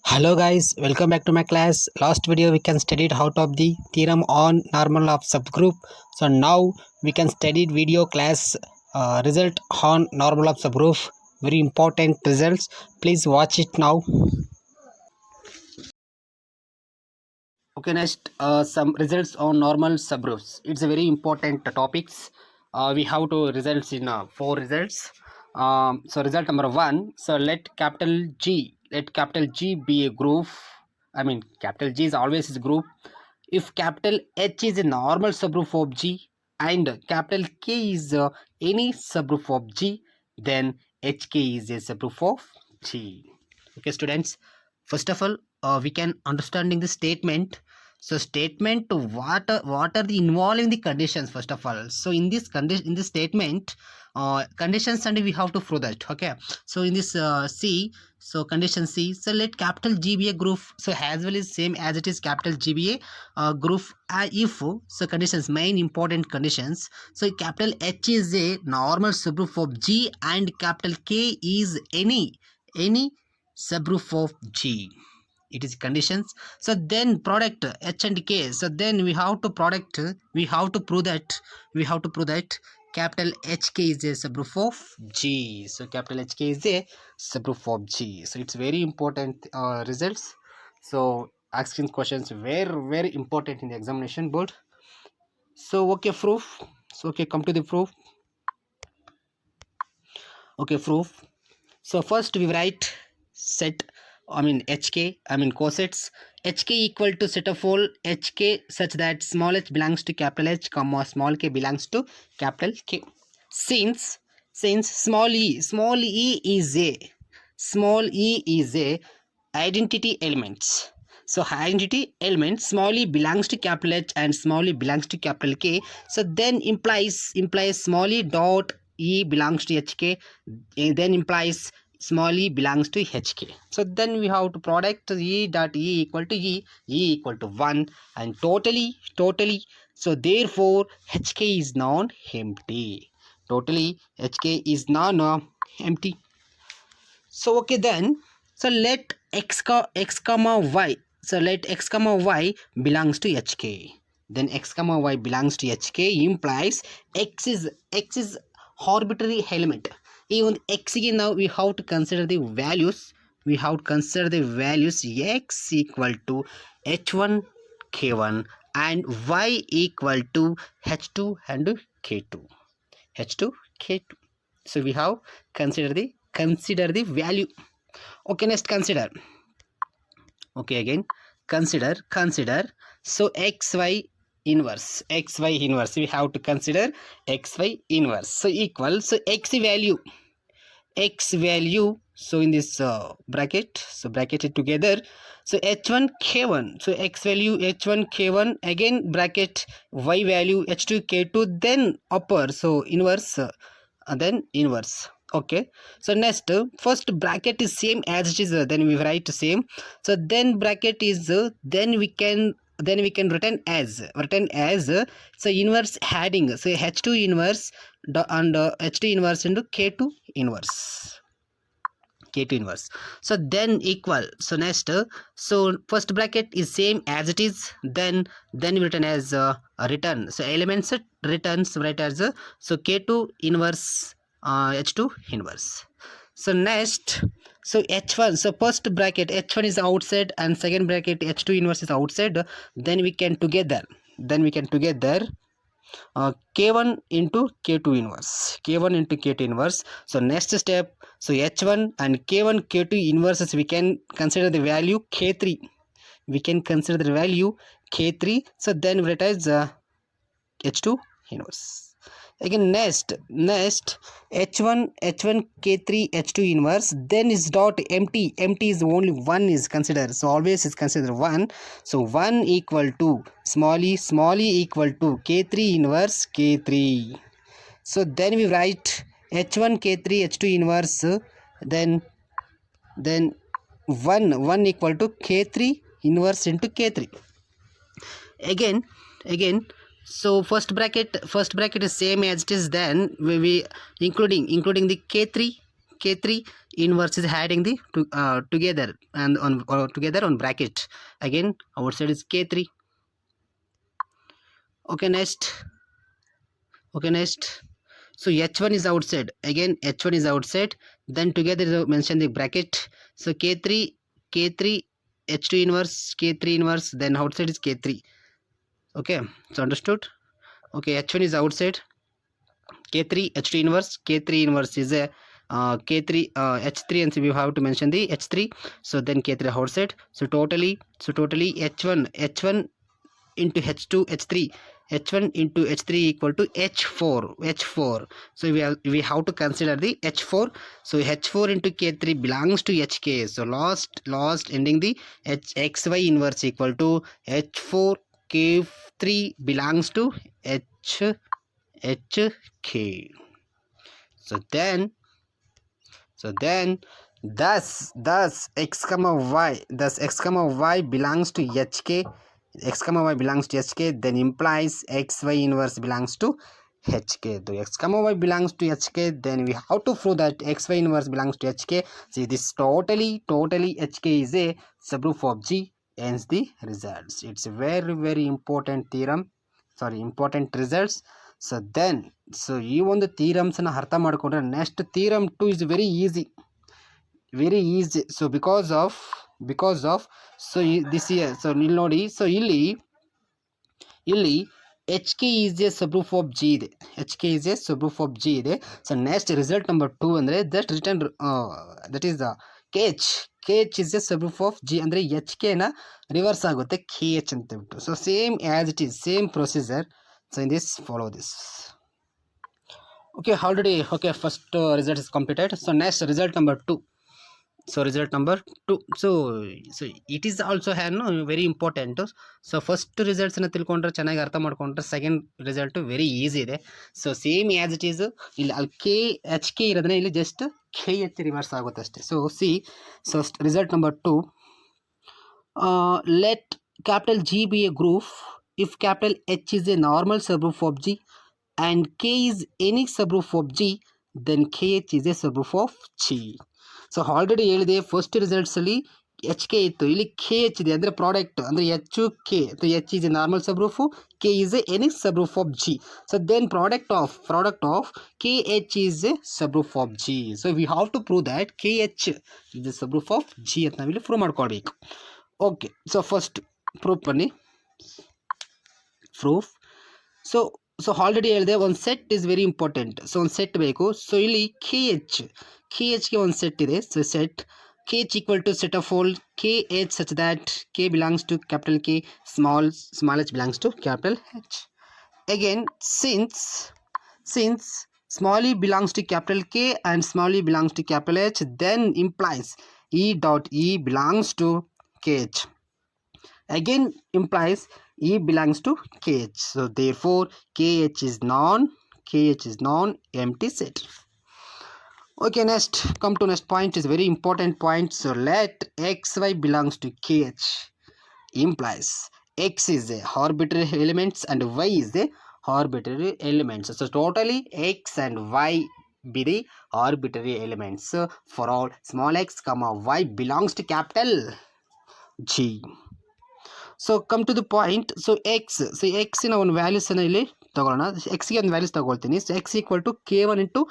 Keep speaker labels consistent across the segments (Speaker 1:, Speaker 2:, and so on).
Speaker 1: Hello guys, welcome back to my class. Last video we can studied how to of the theorem on normal of subgroup. So now we can study video class result on normal of subgroup. Very important results. Please watch it now. Okay, next some results on normal subgroups. It's a very important topics. We have to results in four results. So result number one. So let capital G be a group. I mean capital G is always is group. If capital H is a normal subgroup of G and capital K is any subgroup of G, then HK is a subgroup of G. Okay, students. First of all, we can understanding the statement. So statement, what are the involving the conditions first of all. So in this condition, in this statement, conditions, and we have to prove that. Okay, so in this C, so condition C, so let capital G be a group. So as well is same as it is capital G be a group if so conditions, main important conditions. So capital H is a normal subgroup of G and capital K is any subgroup of G. It is conditions. So then product H and K. So then we have to prove that capital HK is a subgroup of G. So capital HK is a subgroup of G. So it's very important results. So asking questions very important in the examination board. So okay, proof. So okay, come to the proof. Okay, proof. So first we write set, HK, cosets. HK equal to set of all HK such that small h belongs to capital H, comma small k belongs to capital K. Since small e is a identity elements. So identity element small e belongs to capital H and small e belongs to capital K. So then implies small e dot e belongs to HK, then implies small e belongs to HK. So then we have to product E dot E equal to E equal to 1 and totally. So therefore HK is non-empty. Totally HK is non-empty. So okay, then so let x comma y. So let x comma y belongs to HK. Then x comma y belongs to HK implies x is arbitrary element. Even x again, now we have to consider the values. X equal to h1 k1 and y equal to h2 and k2. So we have consider the value. Okay, next consider. Okay, again consider. So xy inverse, we have to consider xy inverse. So equal, so x value. So in this bracket, so bracket it together. So h1 k1, so x value h1 k1, again bracket y value h2 k2, then upper, so inverse, then inverse. Okay, so next first bracket is same as it is, then we write same. So then bracket is then we can written as so inverse adding, so h2 inverse and h2 inverse into k2 inverse. So then equal, so next so first bracket is same as it is, then written as return. So elements returns write as so k2 inverse h2 inverse. So next, so h1, so first bracket h1 is outside and second bracket h2 inverse is outside, then we can together k1 into k2 inverse. So next step, so h1 and k1 k2 inverses, we can consider the value k3. So then write as h2 inverse. Again next h1 k3 h2 inverse, then is dot empty is only one is considered, so always is considered 1. So 1 equal to small e equal to k3 inverse k3. So then we write h1 k3 h2 inverse, then 1 equal to k3 inverse into k3. Again so first bracket is same as it is, then we including the k3 inverse is adding the together and on together on bracket. Again outside is K3. Okay, next. So h1 is outside, again h1 is outside, then together mention the bracket. So k3 h2 inverse, k3 inverse, then outside is k3. Okay, so understood. Okay, h1 is outside, k3 h2 inverse, k3 inverse is a k3 h3, and so we have to mention the h3. So then k3 outside. So totally h1 into h2 h3, h1 into h3 equal to h4. So we have to consider the h4. So h4 into k3 belongs to hk. So last ending the xy inverse equal to h4 k3 belongs to hk. So then thus x comma y belongs to hk, x comma y belongs to hk, then implies xy inverse belongs to hk. So x comma y belongs to hk, then we have to prove that xy inverse belongs to hk. See, this totally hk is a subroof of g, hence the results. It's a very important theorem, important results. So then ಈ ಒಂದು theorems ಅನ್ನು ಅರ್ಥ ಮಾಡಿಕೊಂಡ್ರೆ next theorem 2 is very easy. So because of so this year, so ಇಲ್ಲಿ ನೋಡಿ, so ಇಲ್ಲಿ hk is a subroof of g ಇದೆ, hk is a subroof of g ಇದೆ. ಸೊ ನೆಕ್ಸ್ಟ್ ರಿಸಲ್ಟ್ ನಂಬರ್ 2 ಅಂದರೆ just return that is kh is a subroof of g ಅಂದರೆ hk ನ reverse ಆಗುತ್ತೆ kh ಅಂತ ಬಿಟ್ಟು. So same as it is, same procedure. So in this follow this. Okay, already first result is completed. So next result number 2. So it is also very important. So first results na tilkondre ಚೆನ್ನಾಗಿ ಅರ್ಥ ಮಾಡ್ಕೊಂಡ್ರೆ second result very easy ಇದೆ. So same as it is, ಇಲ್ಲಿ ಅಲ್ಲಿ hk ಇರೋದನ್ನ ಇಲ್ಲಿ just kh reverse ಆಗುತ್ತೆ ಅಷ್ಟೇ. So so result number 2, let capital G be a group if capital H is a normal subroof of G and k is any subroof of G, then kh is a subroof of G. So already ಹೇಳಿದೆ first results ಅಲ್ಲಿ hk ಇತ್ತು, ಇಲ್ಲಿ kh ಇದೆ ಅಂದರೆ product ಅಂದರೆ h k. So h is a normal subroof, k is a any subroof of G. So then product of kh is a subroof of G. So we have to prove that kh is a subroof of G ಅಂತ ನಾವಿಲ್ಲಿ prove ಮಾಡ್ಕೊಳ್ಬೇಕು. Okay, so first proof ಬನ್ನಿ, proof. So already ಹೇಳಿದೆ ಒಂದು set is very important. So ಒಂದು set ಬೇಕು. So ಇಲ್ಲಿ kh ಒಂದು ಸೆಟ್ ಇದೆ. So set kh equal to set of all kh such that k belongs to capital K, small h belongs to capital H. Again, since small e belongs to capital K and small e belongs to capital H, then implies e dot e belongs to kh. Again implies e belongs to kh. So therefore kh is non-empty set. Okay, next come to next point, is very important point. So let xy belongs to kh implies x is a arbitrary elements and y is a arbitrary elements. So totally x and y be the arbitrary elements for all small x comma y belongs to capital G. So come to the point. So ಎಕ್ಸಿನ ಒಂದು ವ್ಯಾಲ್ಯೂಸನ್ನು ಇಲ್ಲಿ ತಗೊಳ್ಳೋಣ. ಎಕ್ಸ್ಗೆ ಒಂದು values ತಗೊಳ್ತೀನಿ. So x equal to k1 into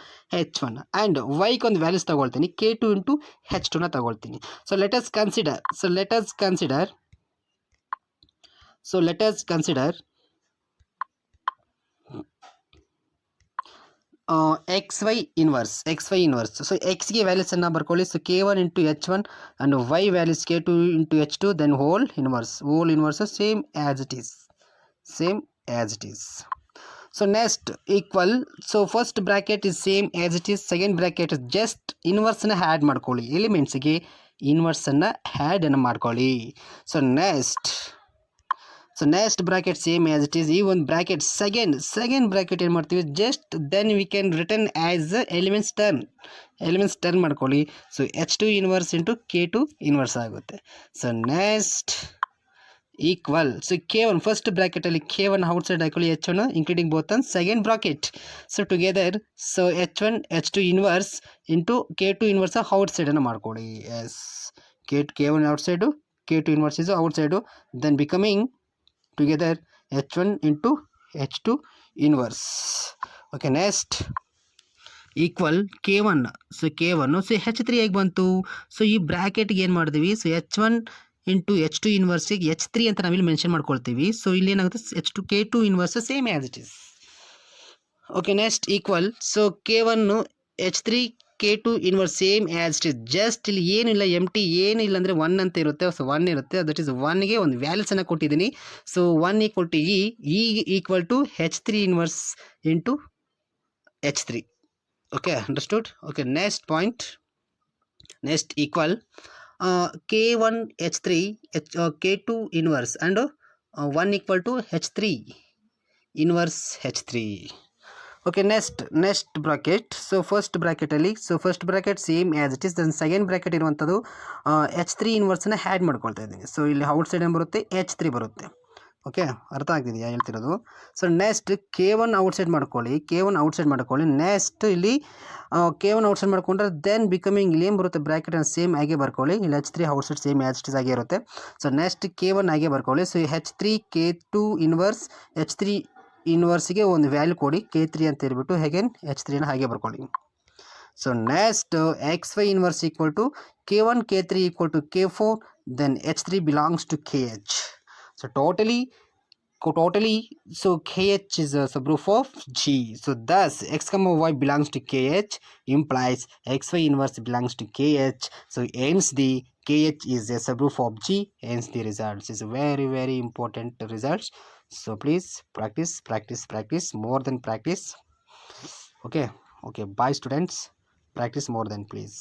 Speaker 1: h1 and ವೈಗೆ ಒಂದು ವ್ಯಾಲ್ಯೂಸ್ ತಗೊಳ್ತೀನಿ, k2 ಇಂಟು h2ನ ತಗೊಳ್ತೀನಿ. So let us consider xy inverse. So ಎಕ್ಸ್ಗೆ ವ್ಯಾಲ್ಯೂಸನ್ನು ಬರ್ಕೊಳ್ಳಿ. So k1 into h1 and y values k2 into h2, then whole inverse same as it is. So next equal. So first bracket is same as it is, second bracket just ಇನ್ವರ್ಸನ್ನ add ಮಾಡ್ಕೊಳ್ಳಿ, ಎಲಿಮೆಂಟ್ಸ್ಗೆ ಇನ್ವರ್ಸನ್ನು ಆ್ಯಡನ್ನು ಮಾಡ್ಕೊಳ್ಳಿ. So next bracket same as it is. ಈ ಒಂದು bracket second bracket ಏನು ಮಾಡ್ತೀವಿ, just then we can return as elements turn ಮಾಡ್ಕೊಳ್ಳಿ. So h2 inverse into k2 inverse ಆಗುತ್ತೆ. So next equal. So K1 first bracket ಅಲ್ಲಿ K1 outside ಹಾಕೊಳ್ಳಿ H1 including both on second bracket. So together so H1 H2 inverse into K2 inverse outside ಅನ್ನು ಮಾಡ್ಕೊಳ್ಳಿ. Yes. K1 outside K2 inverse is outside, then becoming together H1 into H2 inverse. Okay, next equal K1. So K1 so H3 ಹೇಗೆ ಬಂತು? So ಈ ಬ್ರ್ಯಾಕೆಟ್ಗೆ ಏನು ಮಾಡಿದ್ವಿ? So H1 into H2 ಇನ್ವರ್ಸಿಗೆ H3 ಅಂತ ನಾವಿಲ್ಲಿ mention ಮಾಡ್ಕೊಳ್ತೀವಿ. ಸೊ ಇಲ್ಲಿ ಏನಾಗುತ್ತೆ? H2 K2 inverse same as it is. Okay, next equal. So K1 H3 K2 inverse same as it is. Just ಇಲ್ಲಿ ಏನಿಲ್ಲ, ಎಂಟಿ ಏನಿಲ್ಲ ಅಂದರೆ 1 ಅಂತ ಇರುತ್ತೆ. ಸೊ 1 ಇರುತ್ತೆ, ದಟ್ ಈಸ್ 1ಗೆ ಒಂದು ವ್ಯಾಲ್ಯೂಸನ್ನು ಕೊಟ್ಟಿದ್ದೀನಿ. So 1 equal to e equal to H3 inverse into H3. Okay, understood. Okay, next point. Next equal K1 H3 K2 inverse and 1 equal to H3 inverse H3. Okay, next bracket. So first bracket ಅಲ್ಲಿ, so first bracket same as it is, then second bracket ಇರುವಂಥದ್ದು H3 ಇನ್ವರ್ಸ್ನ add ಮಾಡ್ಕೊಳ್ತಾ ಇದ್ದೀನಿ. So ಇಲ್ಲಿ outside ಏನು ಬರುತ್ತೆ? H3 ಬರುತ್ತೆ. Okay, ಅರ್ಥ ಆಗ್ತಿದೆಯಾ ಹೇಳ್ತಿರೋದು? ಸೊ ನೆಕ್ಸ್ಟ್ K1 ಔಟ್ಸೈಡ್ ಮಾಡ್ಕೊಳ್ಳಿ, K1 ಔಟ್ಸೈಡ್ ಮಾಡ್ಕೊಳ್ಳಿ. ನೆಕ್ಸ್ಟ್ ಇಲ್ಲಿ K1 ಔಟ್ಸೈಡ್ ಮಾಡ್ಕೊಂಡ್ರೆ ದೆನ್ ಬಿಕಮಿಂಗ್ ಇಲ್ಲಿ ಏನು ಬರುತ್ತೆ? ಬ್ರ್ಯಾಕೆಟ್ ಸೇಮ್ ಆಗಿ ಬರ್ಕೊಳ್ಳಿ. ಇಲ್ಲಿ H3 outside same as it is ಆಗಿ ಇರುತ್ತೆ. ಸೊ ನೆಕ್ಸ್ಟ್ K1 ಆಗಿ ಬರ್ಕೊಳ್ಳಿ. So H3 K2 inverse H3 ಇನ್ವರ್ಸ್ಗೆ ಒಂದು ವ್ಯಾಲ್ಯೂ ಕೊಡಿ, K3 ಅಂತ ಹೇಳ್ಬಿಟ್ಟು ಹೇಗೇನು H3ನ ಹಾಗೆ ಬರ್ಕೊಳ್ಳಿ. So next XY inverse equal to K1 K3 equal to K4, then H3 belongs to KH. So totally, so KH is a subgroup of G. So thus X comma Y belongs to KH implies XY inverse belongs to KH. So hence the KH is a subgroup of G. Hence the results is very, very important results. So please practice more than practice. Okay. Bye students. Practice more than please.